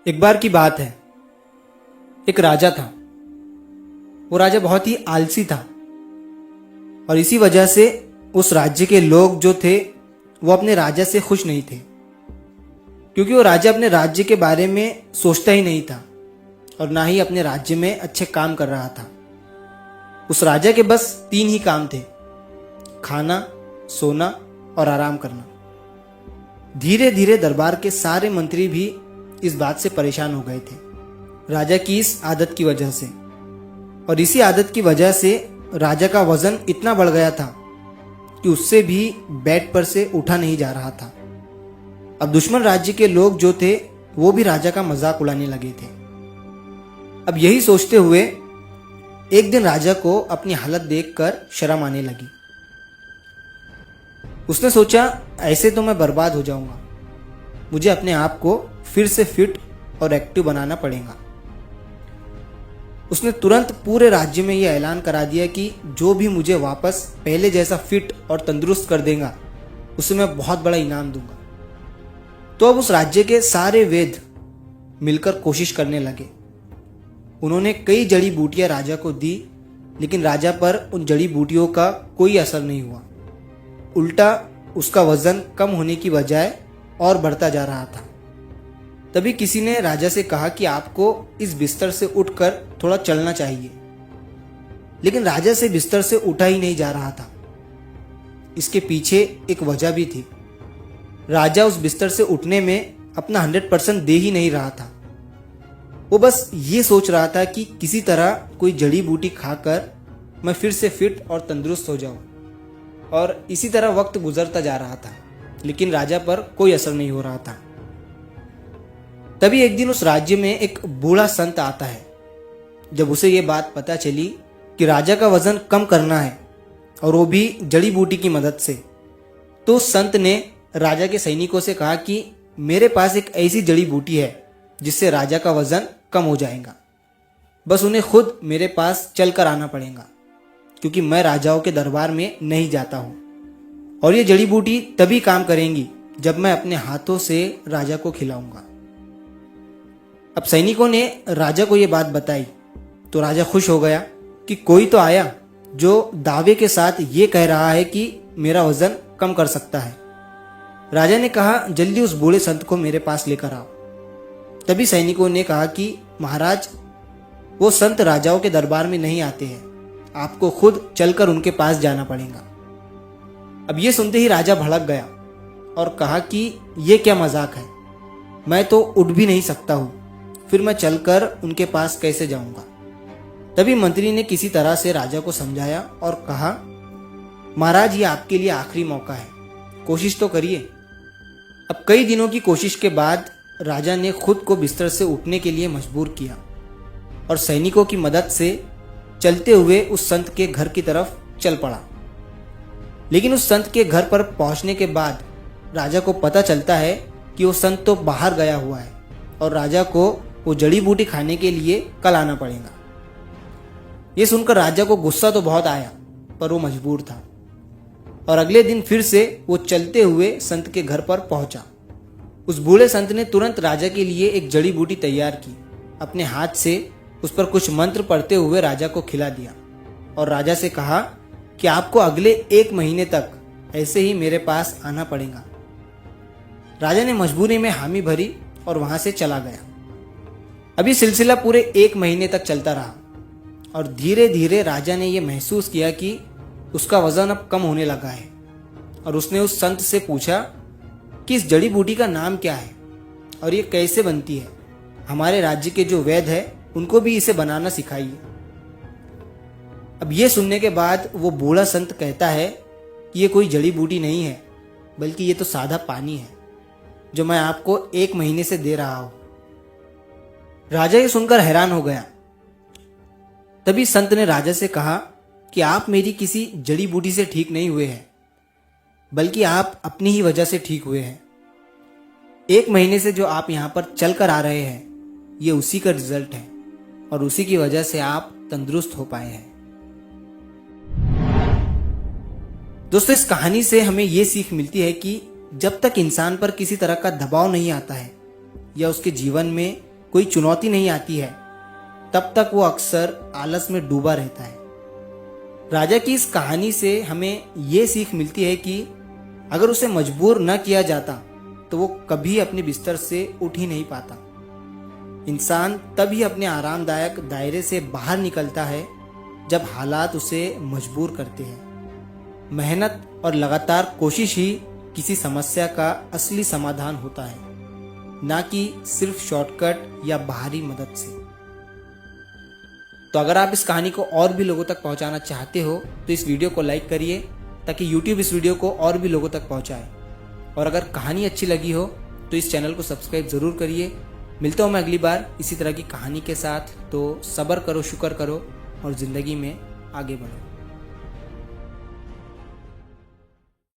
एक बार की बात है, एक राजा था। वो राजा बहुत ही आलसी था और इसी वजह से उस राज्य के लोग जो थे वो अपने राजा से खुश नहीं थे, क्योंकि वो राजा अपने राज्य के बारे में सोचता ही नहीं था और ना ही अपने राज्य में अच्छे काम कर रहा था। उस राजा के बस 3 ही काम थे: खाना, सोना और आराम करना। धीरे धीरे दरबार के सारे मंत्री भी इस बात से परेशान हो गए थे, राजा की इस आदत की वजह से। और इसी आदत की वजह से राजा का वजन इतना बढ़ गया था कि उससे भी बेड पर से उठा नहीं जा रहा था। अब दुश्मन राज्य के लोग जो थे वो भी राजा का मजाक उड़ाने लगे थे। अब यही सोचते हुए एक दिन राजा को अपनी हालत देखकर शर्म आने लगी। उसने सोचा, ऐसे तो मैं बर्बाद हो जाऊंगा, मुझे अपने आप को फिर से फिट और एक्टिव बनाना पड़ेगा। उसने तुरंत पूरे राज्य में यह ऐलान करा दिया कि जो भी मुझे वापस पहले जैसा फिट और तंदुरुस्त कर देगा उसे मैं बहुत बड़ा इनाम दूंगा। तो अब उस राज्य के सारे वैद्य मिलकर कोशिश करने लगे। उन्होंने कई जड़ी बूटियां राजा को दी, लेकिन राजा पर उन जड़ी बूटियों का कोई असर नहीं हुआ। उल्टा उसका वजन कम होने की बजाय और बढ़ता जा रहा था। तभी किसी ने राजा से कहा कि आपको इस बिस्तर से उठकर थोड़ा चलना चाहिए, लेकिन राजा से बिस्तर से उठा ही नहीं जा रहा था। इसके पीछे एक वजह भी थी। राजा उस बिस्तर से उठने में अपना 100% दे ही नहीं रहा था। वो बस ये सोच रहा था कि किसी तरह कोई जड़ी बूटी खाकर मैं फिर से फिट और तंदुरुस्त हो जाऊं। और इसी तरह वक्त गुजरता जा रहा था, लेकिन राजा पर कोई असर नहीं हो रहा था। तभी एक दिन उस राज्य में एक बूढ़ा संत आता है। जब उसे ये बात पता चली कि राजा का वजन कम करना है और वो भी जड़ी बूटी की मदद से, तो उस संत ने राजा के सैनिकों से कहा कि मेरे पास एक ऐसी जड़ी बूटी है जिससे राजा का वजन कम हो जाएगा। बस उन्हें खुद मेरे पास चलकर आना पड़ेगा, क्योंकि मैं राजाओं के दरबार में नहीं जाता हूं। और ये जड़ी बूटी तभी काम करेंगी जब मैं अपने हाथों से राजा को खिलाऊंगा। अब सैनिकों ने राजा को यह बात बताई तो राजा खुश हो गया कि कोई तो आया जो दावे के साथ ये कह रहा है कि मेरा वजन कम कर सकता है। राजा ने कहा, जल्दी उस बूढ़े संत को मेरे पास लेकर आओ। तभी सैनिकों ने कहा कि महाराज, वो संत राजाओं के दरबार में नहीं आते हैं, आपको खुद चलकर उनके पास जाना पड़ेगा। अब ये सुनते ही राजा भड़क गया और कहा कि ये क्या मजाक है, मैं तो उठ भी नहीं सकता हूं, फिर मैं चलकर उनके पास कैसे जाऊंगा। तभी मंत्री ने किसी तरह से राजा को समझाया और कहा, महाराज, ये आपके लिए आखिरी मौका है, कोशिश तो करिए। अब कई दिनों की कोशिश के बाद राजा ने खुद को बिस्तर से उठने के लिए मजबूर किया और सैनिकों की मदद से चलते हुए उस संत के घर की तरफ चल पड़ा। लेकिन उस संत के घर पर पहुंचने के बाद राजा को पता चलता है कि वो संत तो बाहर गया हुआ है और राजा को वो जड़ी बूटी खाने के लिए कल आना पड़ेगा। ये सुनकर राजा को गुस्सा तो बहुत आया, पर वो मजबूर था और अगले दिन फिर से वो चलते हुए संत के घर पर पहुंचा। उस बूढ़े संत ने तुरंत राजा के लिए एक जड़ी बूटी तैयार की, अपने हाथ से उस पर कुछ मंत्र पढ़ते हुए राजा को खिला दिया और राजा से कहा कि आपको अगले 1 महीने तक ऐसे ही मेरे पास आना पड़ेगा। राजा ने मजबूरी में हामी भरी और वहां से चला गया। अभी सिलसिला पूरे 1 महीने तक चलता रहा और धीरे धीरे राजा ने यह महसूस किया कि उसका वजन अब कम होने लगा है। और उसने उस संत से पूछा कि इस जड़ी बूटी का नाम क्या है और ये कैसे बनती है। हमारे राज्य के जो वैद्य है उनको भी इसे बनाना सिखाइए। अब ये सुनने के बाद वो बूढ़ा संत कहता है कि ये कोई जड़ी बूटी नहीं है, बल्कि ये तो सादा पानी है जो मैं आपको 1 महीने से दे रहा हूं। राजा ये सुनकर हैरान हो गया। तभी संत ने राजा से कहा कि आप मेरी किसी जड़ी बूटी से ठीक नहीं हुए हैं, बल्कि आप अपनी ही वजह से ठीक हुए हैं। 1 महीने से जो आप यहां पर चलकर आ रहे हैं, ये उसी का रिजल्ट है और उसी की वजह से आप तंदुरुस्त हो पाए हैं। दोस्तों, इस कहानी से हमें यह सीख मिलती है कि जब तक इंसान पर किसी तरह का दबाव नहीं आता है या उसके जीवन में कोई चुनौती नहीं आती है तब तक वो अक्सर आलस में डूबा रहता है। राजा की इस कहानी से हमें ये सीख मिलती है कि अगर उसे मजबूर न किया जाता तो वो कभी अपने बिस्तर से उठ ही नहीं पाता। इंसान तभी अपने आरामदायक दायरे से बाहर निकलता है जब हालात उसे मजबूर करते हैं। मेहनत और लगातार कोशिश ही किसी समस्या का असली समाधान होता है, ना कि सिर्फ शॉर्टकट या बाहरी मदद से। तो अगर आप इस कहानी को और भी लोगों तक पहुंचाना चाहते हो तो इस वीडियो को लाइक करिए ताकि YouTube इस वीडियो को और भी लोगों तक पहुंचाए। और अगर कहानी अच्छी लगी हो तो इस चैनल को सब्सक्राइब जरूर करिए। मिलता हूं मैं अगली बार इसी तरह की कहानी के साथ। तो सब्र करो, शुक्र करो और ज़िंदगी में आगे बढ़ो।